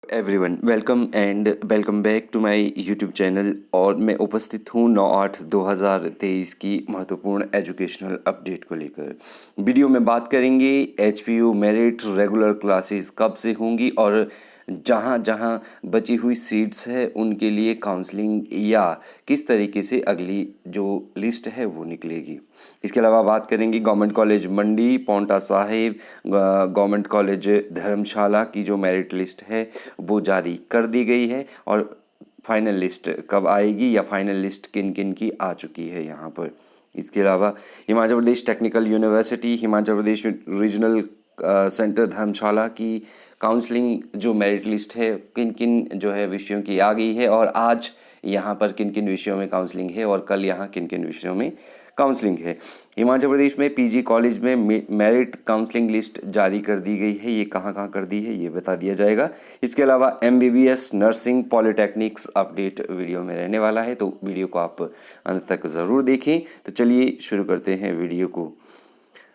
Everyone welcome back to my YouTube channel. और मैं उपस्थित हूँ 9/8/2023 की महत्वपूर्ण एजुकेशनल अपडेट को लेकर। वीडियो में बात करेंगे एचपीयू मेरिट रेगुलर क्लासेस कब से होंगी और जहाँ जहाँ बची हुई सीट्स है उनके लिए काउंसलिंग या किस तरीके से अगली जो लिस्ट है वो निकलेगी। इसके अलावा बात करेंगे गवर्नमेंट कॉलेज मंडी, पांवटा साहिब, गवर्नमेंट कॉलेज धर्मशाला की जो मेरिट लिस्ट है वो जारी कर दी गई है और फाइनल लिस्ट कब आएगी या फाइनल लिस्ट किन किन की आ चुकी है यहाँ पर। इसके अलावा Himachal Pradesh technical university, Himachal Pradesh regional centre धर्मशाला की काउंसलिंग जो मेरिट लिस्ट है किन किन जो है विषयों की आ गई है और आज यहाँ पर किन किन विषयों में काउंसलिंग है और कल यहाँ किन किन विषयों में काउंसलिंग है। हिमाचल प्रदेश में पीजी कॉलेज में मेरिट काउंसलिंग लिस्ट जारी कर दी गई है, ये कहाँ कहाँ कर दी है ये बता दिया जाएगा। इसके अलावा MBBS, nursing, polytechnics update video में रहने वाला है, तो वीडियो को आप अंत तक ज़रूर देखें। तो चलिए शुरू करते हैं वीडियो को।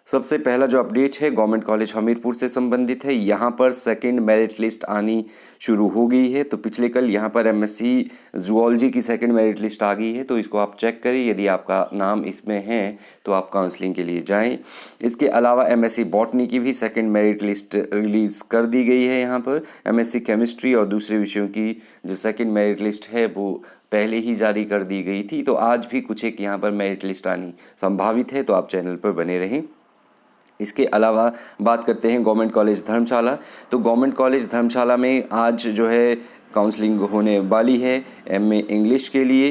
सबसे पहला जो अपडेट है गवर्नमेंट कॉलेज हमीरपुर से संबंधित है। यहाँ पर सेकंड मेरिट लिस्ट आनी शुरू हो गई है। तो पिछले कल यहाँ पर एमएससी जूलॉजी की सेकंड मेरिट लिस्ट आ गई है, तो इसको आप चेक करें। यदि आपका नाम इसमें है तो आप काउंसलिंग के लिए जाएं। इसके अलावा एमएससी बॉटनी की भी सेकंड मेरिट लिस्ट रिलीज़ कर दी गई है। यहाँ पर एमएससी केमिस्ट्री और दूसरे विषयों की जो सेकेंड मेरिट लिस्ट है वो पहले ही जारी कर दी गई थी, तो आज भी कुछ एक यहाँ पर मेरिट लिस्ट आनी संभावित है, तो आप चैनल पर बने रहें। इसके अलावा बात करते हैं गवर्नमेंट कॉलेज धर्मशाला। तो गवर्नमेंट कॉलेज धर्मशाला में आज जो है काउंसलिंग होने वाली है एमए इंग्लिश के लिए।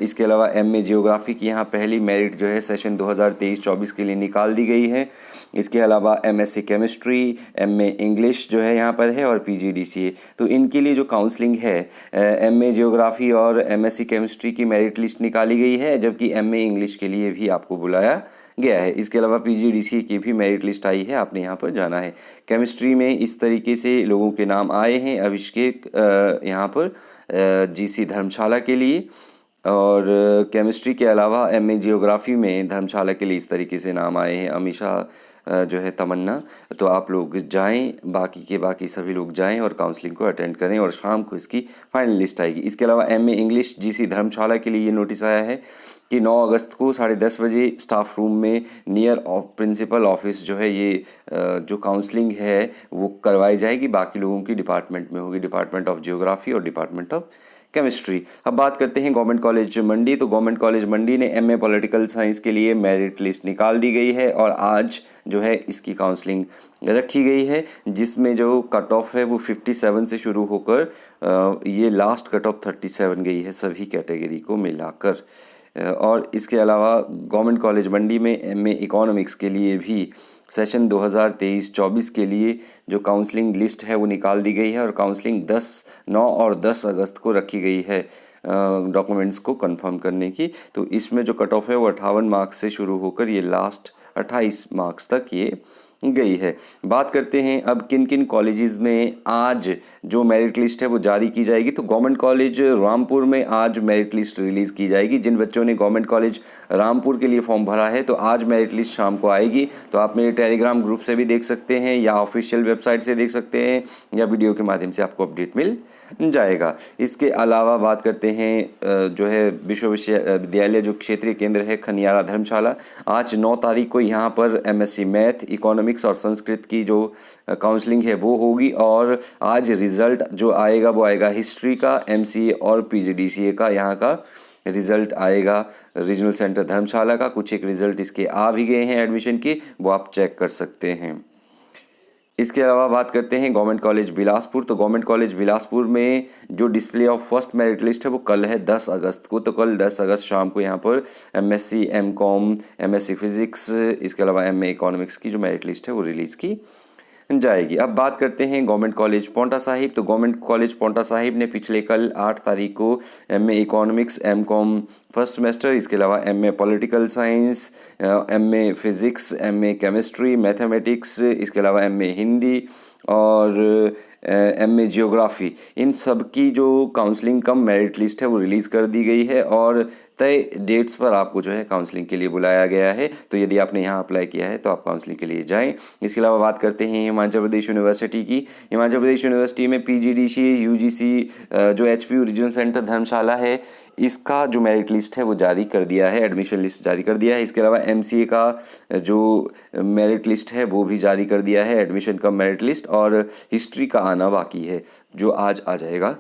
इसके अलावा एमए जियोग्राफी की यहाँ पहली मेरिट जो है सेशन 2023-24 के लिए निकाल दी गई है। इसके अलावा एमएससी केमिस्ट्री, एमए इंग्लिश जो है यहाँ पर है और पीजीडीसीए, तो इनके लिए जो काउंसलिंग है एमए जियोग्राफी और एमएससी केमिस्ट्री की मेरिट लिस्ट निकाली गई है, जबकि एमए इंग्लिश के लिए भी आपको बुलाया गया है। इसके अलावा पीजीडीसीए की भी मेरिट लिस्ट आई है, आपने यहाँ पर जाना है। केमिस्ट्री में इस तरीके से लोगों के नाम आए हैं, अभिषेक यहाँ पर जीसी धर्मशाला के लिए, और केमिस्ट्री के अलावा एमए जियोग्राफी में धर्मशाला के लिए इस तरीके से नाम आए हैं, अमीशा जो है तमन्ना। तो आप लोग जाएं, बाकी सभी लोग जाएं और काउंसलिंग को अटेंड करें और शाम को इसकी फाइनल लिस्ट आएगी। इसके अलावा एमए इंग्लिश जीसी धर्मशाला के लिए ये नोटिस आया है कि 9 अगस्त को 10:30 बजे स्टाफ रूम में नियर प्रिंसिपल ऑफिस जो है ये जो काउंसलिंग है वो करवाई जाएगी। बाकी लोगों की डिपार्टमेंट में होगी, डिपार्टमेंट ऑफ जियोग्राफी और डिपार्टमेंट ऑफ केमिस्ट्री। अब बात करते हैं गवर्नमेंट कॉलेज मंडी। तो गवर्नमेंट कॉलेज मंडी ने एमए पॉलिटिकल साइंस के लिए मेरिट लिस्ट निकाल दी गई है और आज जो है इसकी काउंसलिंग रखी गई है, जिसमें जो कट ऑफ है वो 57 से शुरू होकर ये लास्ट कट ऑफ 37 गई है सभी कैटेगरी को मिलाकर। और इसके अलावा गवर्नमेंट कॉलेज मंडी में एमए इकोनॉमिक्स के लिए भी सेशन 2023-24 के लिए जो काउंसलिंग लिस्ट है वो निकाल दी गई है और काउंसलिंग 9 और 10 अगस्त को रखी गई है डॉक्यूमेंट्स को कंफर्म करने की। तो इसमें जो कट ऑफ है वो 58 मार्क्स से शुरू होकर ये लास्ट 28 मार्क्स तक ये गई है। बात करते हैं अब किन किन कॉलेजेस में आज जो मेरिट लिस्ट है वो जारी की जाएगी। तो गवर्नमेंट कॉलेज रामपुर में आज मेरिट लिस्ट रिलीज़ की जाएगी। जिन बच्चों ने गवर्नमेंट कॉलेज रामपुर के लिए फॉर्म भरा है तो आज मेरिट लिस्ट शाम को आएगी। तो आप मेरे टेलीग्राम ग्रुप से भी देख सकते हैं या ऑफिशियल वेबसाइट से देख सकते हैं या वीडियो के माध्यम से आपको अपडेट मिल जाएगा। इसके अलावा बात करते हैं जो है विश्वविद्यालय जो क्षेत्रीय केंद्र है खनियारा धर्मशाला, आज 9 तारीख को यहाँ पर एमएससी मैथ, इकोनॉमिक्स और संस्कृत की जो काउंसलिंग है वो होगी और आज रिजल्ट जो आएगा वो आएगा हिस्ट्री का, एमसीए और पीजीडीसीए का यहाँ का रिजल्ट आएगा रीजनल सेंटर धर्मशाला का। कुछ एक रिजल्ट इसके आ भी गए हैं एडमिशन के, वो आप चेक कर सकते हैं। इसके अलावा बात करते हैं गवर्नमेंट कॉलेज बिलासपुर। तो गवर्नमेंट कॉलेज बिलासपुर में जो display of first merit list है वो कल है 10 अगस्त को। तो कल 10 अगस्त शाम को यहाँ पर एमएससी, एमकॉम, एमएससी फिजिक्स, इसके अलावा एमए इकोनॉमिक्स की जो मेरिट लिस्ट है वो रिलीज़ की जाएगी। अब बात करते हैं गवर्नमेंट कॉलेज पांवटा साहिब। तो गवर्नमेंट कॉलेज पांवटा साहिब ने पिछले कल 8 तारीख को MA economics, MCom first semester, इसके अलावा MA political science, MA physics, MA chemistry, mathematics, इसके अलावा एमए हिंदी और एमए जियोग्राफी, इन सब की जो काउंसलिंग कम मेरिट लिस्ट है वो रिलीज़ कर दी गई है और तय डेट्स पर आपको जो है काउंसलिंग के लिए बुलाया गया है। तो यदि आपने यहाँ अप्लाई किया है तो आप काउंसलिंग के लिए जाएं। इसके अलावा बात करते हैं हिमाचल प्रदेश यूनिवर्सिटी की। हिमाचल प्रदेश यूनिवर्सिटी में पीजीडीसी यूजीसी जो एचपीयू रीजनल सेंटर धर्मशाला है, इसका जो मेरिट लिस्ट है वो जारी कर दिया है, एडमिशन लिस्ट जारी कर दिया है। इसके अलावा एमसीए का जो मेरिट लिस्ट है वो भी जारी कर दिया है, एडमिशन का मेरिट लिस्ट, और हिस्ट्री का आना बाकी है जो आज आ जाएगा।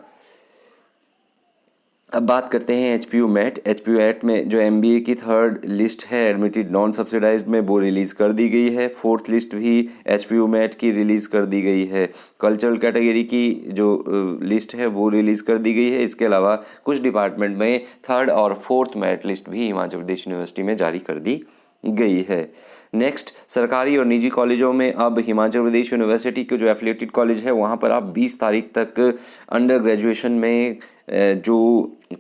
अब बात करते हैं एचपीयू मैट। एचपीयू मैट में जो एमबीए की थर्ड लिस्ट है एडमिटेड नॉन सब्सिडाइज्ड में, वो रिलीज़ कर दी गई है। फोर्थ लिस्ट भी एचपीयू मैट की रिलीज़ कर दी गई है। कल्चरल कैटेगरी की जो लिस्ट है वो रिलीज़ कर दी गई है। इसके अलावा कुछ डिपार्टमेंट में थर्ड और फोर्थ मैट लिस्ट भी हिमाचल प्रदेश यूनिवर्सिटी में जारी कर दी गई है। नेक्स्ट, सरकारी और निजी कॉलेजों में अब हिमाचल प्रदेश यूनिवर्सिटी के जो एफिलिएटेड कॉलेज है वहाँ पर आप 20 तारीख तक अंडर ग्रेजुएशन में जो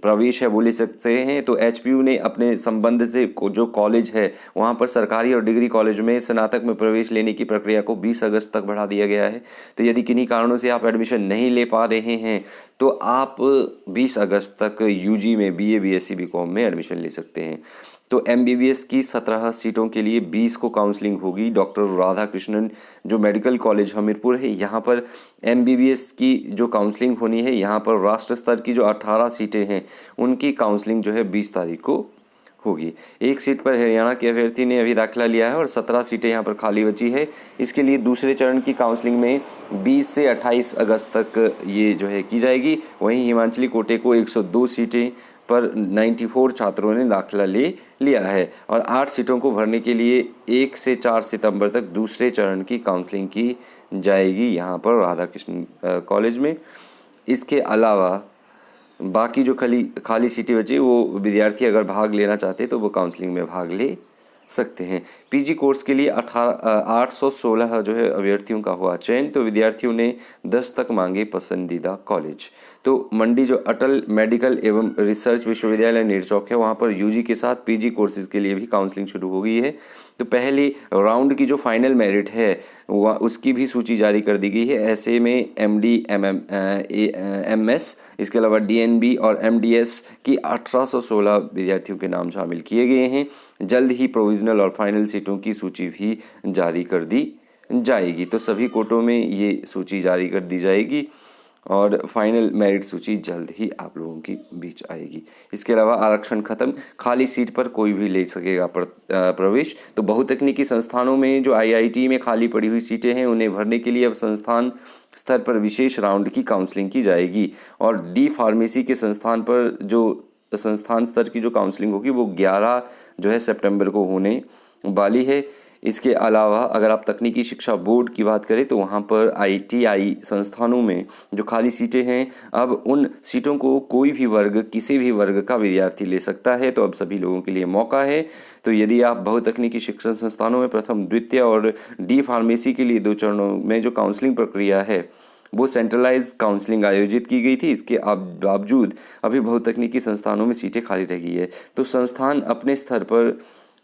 प्रवेश है वो ले सकते हैं। तो एचपीयू ने अपने संबंध से जो कॉलेज है वहाँ पर सरकारी और डिग्री कॉलेज में स्नातक में प्रवेश लेने की प्रक्रिया को 20 अगस्त तक बढ़ा दिया गया है। तो यदि किन्हीं कारणों से आप एडमिशन नहीं ले पा रहे हैं तो आप 20 अगस्त तक यूजी में बीए बीएससी बीकॉम में एडमिशन ले सकते हैं। तो एमबीबीएस की 17 सीटों के लिए 20 को काउंसलिंग होगी। डॉक्टर राधा कृष्णन जो मेडिकल कॉलेज हमीरपुर है, यहाँ पर एमबीबीएस की जो काउंसलिंग होनी है, यहाँ पर राष्ट्र स्तर की जो 18 सीटें हैं उनकी काउंसलिंग जो है 20 तारीख को होगी। एक सीट पर हरियाणा के अभ्यर्थी ने अभी दाखिला लिया है और 17 सीटें यहाँ पर खाली बची है। इसके लिए दूसरे चरण की काउंसलिंग में 20 से 28 अगस्त तक ये जो है की जाएगी। वहीं हिमाचली कोटे को 102 सीटें पर 94 छात्रों ने दाखिला ले लिया है और 8 सीटों को भरने के लिए 1 से 4 सितंबर तक दूसरे चरण की काउंसलिंग की जाएगी यहाँ पर राधा कृष्ण कॉलेज में। इसके अलावा बाकी जो खाली सीटें बची वो विद्यार्थी अगर भाग लेना चाहते तो वो काउंसलिंग में भाग ले सकते हैं। पीजी कोर्स के लिए 816 जो है अभ्यर्थियों का हुआ चयन। तो विद्यार्थियों ने 10 तक मांगे पसंदीदा कॉलेज। तो मंडी जो अटल मेडिकल एवं रिसर्च विश्वविद्यालय निरचौक है वहाँ पर यूजी के साथ पीजी कोर्सेज के लिए भी काउंसलिंग शुरू हो गई है। तो पहली राउंड की जो फाइनल मेरिट है वह उसकी भी सूची जारी कर दी गई है। ऐसे में एमडी एमएस इसके अलावा डीएनबी और एमडीएस की 1816 विद्यार्थियों के नाम शामिल किए गए हैं। जल्द ही प्रोविजनल और फाइनल सीटों की सूची भी जारी कर दी जाएगी। तो सभी कोटों में ये सूची जारी कर दी जाएगी और फाइनल मेरिट सूची जल्द ही आप लोगों के बीच आएगी। इसके अलावा आरक्षण खत्म, खाली सीट पर कोई भी ले सकेगा प्रवेश। तो बहुतकनीकी संस्थानों में जो आईआईटी में खाली पड़ी हुई सीटें हैं उन्हें भरने के लिए अब संस्थान स्तर पर विशेष राउंड की काउंसलिंग की जाएगी और डी फार्मेसी के संस्थान पर जो संस्थान स्तर की जो काउंसलिंग होगी वो 11 जो है सितंबर को होने वाली है। इसके अलावा अगर आप तकनीकी शिक्षा बोर्ड की बात करें तो वहाँ पर आईटीआई संस्थानों में जो खाली सीटें हैं अब उन सीटों को कोई भी वर्ग किसी भी वर्ग का विद्यार्थी ले सकता है। तो अब सभी लोगों के लिए मौका है। तो यदि आप बहुतकनीकी शिक्षण संस्थानों में प्रथम द्वितीय और डी फार्मेसी के लिए 2 चरणों में जो काउंसलिंग प्रक्रिया है वो सेंट्रलाइज्ड काउंसलिंग आयोजित की गई थी, इसके बावजूद अभी बहुतकनीकी संस्थानों में सीटें खाली रह गई है। तो संस्थान अपने स्तर पर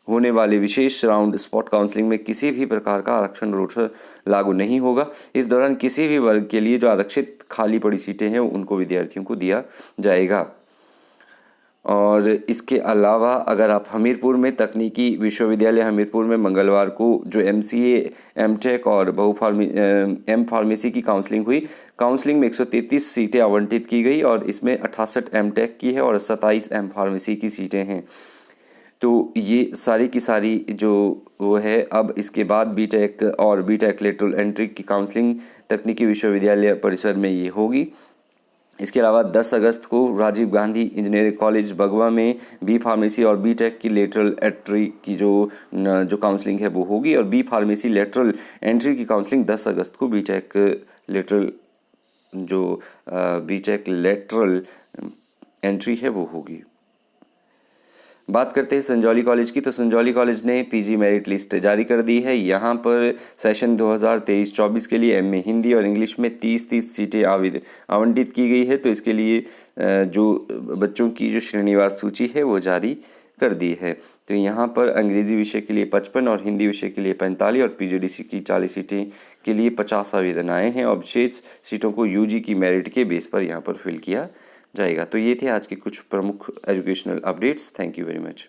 होने वाले विशेष राउंड स्पॉट काउंसलिंग में किसी भी प्रकार का आरक्षण रोस्टर लागू नहीं होगा। इस दौरान किसी भी वर्ग के लिए जो आरक्षित खाली पड़ी सीटें हैं उनको विद्यार्थियों को दिया जाएगा। और इसके अलावा अगर आप हमीरपुर में तकनीकी विश्वविद्यालय हमीरपुर में मंगलवार को जो एमसीए एमटेक और एम फार्मेसी की काउंसलिंग हुई, काउंसलिंग में 133 सीटें आवंटित की गई और इसमें 68 एमटेक की है और 27 एम फार्मेसी की सीटें हैं। तो ये सारी की सारी जो वो है अब इसके बाद बीटेक और बीटेक लेटरल एंट्री की काउंसलिंग तकनीकी विश्वविद्यालय परिसर में ये होगी। इसके अलावा 10 अगस्त को राजीव गांधी इंजीनियरिंग कॉलेज बगवा में बी फार्मेसी और बीटेक की लेटरल एंट्री की जो काउंसलिंग है वो होगी और बी फार्मेसी लेटरल एंट्री की काउंसलिंग 10 अगस्त को बीटेक लेटरल एंट्री है वो होगी। बात करते हैं संजौली कॉलेज की। तो संजौली कॉलेज ने पीजी मेरिट लिस्ट जारी कर दी है। यहाँ पर सेशन 2023-24 के लिए एमए हिंदी और इंग्लिश में 30 सीटें आवंटित की गई है। तो इसके लिए जो बच्चों की जो श्रेणीवार सूची है वो जारी कर दी है। तो यहाँ पर अंग्रेजी विषय के लिए 55 और हिंदी विषय के लिए 45 और पीजीडीसी की 40 सीटें के लिए 50 आवेदन आए हैं और शेष सीटों को यूजी की मेरिट के बेस पर यहाँ पर फिल किया जाएगा। तो ये थे आज के कुछ प्रमुख educational updates. Thank you very much.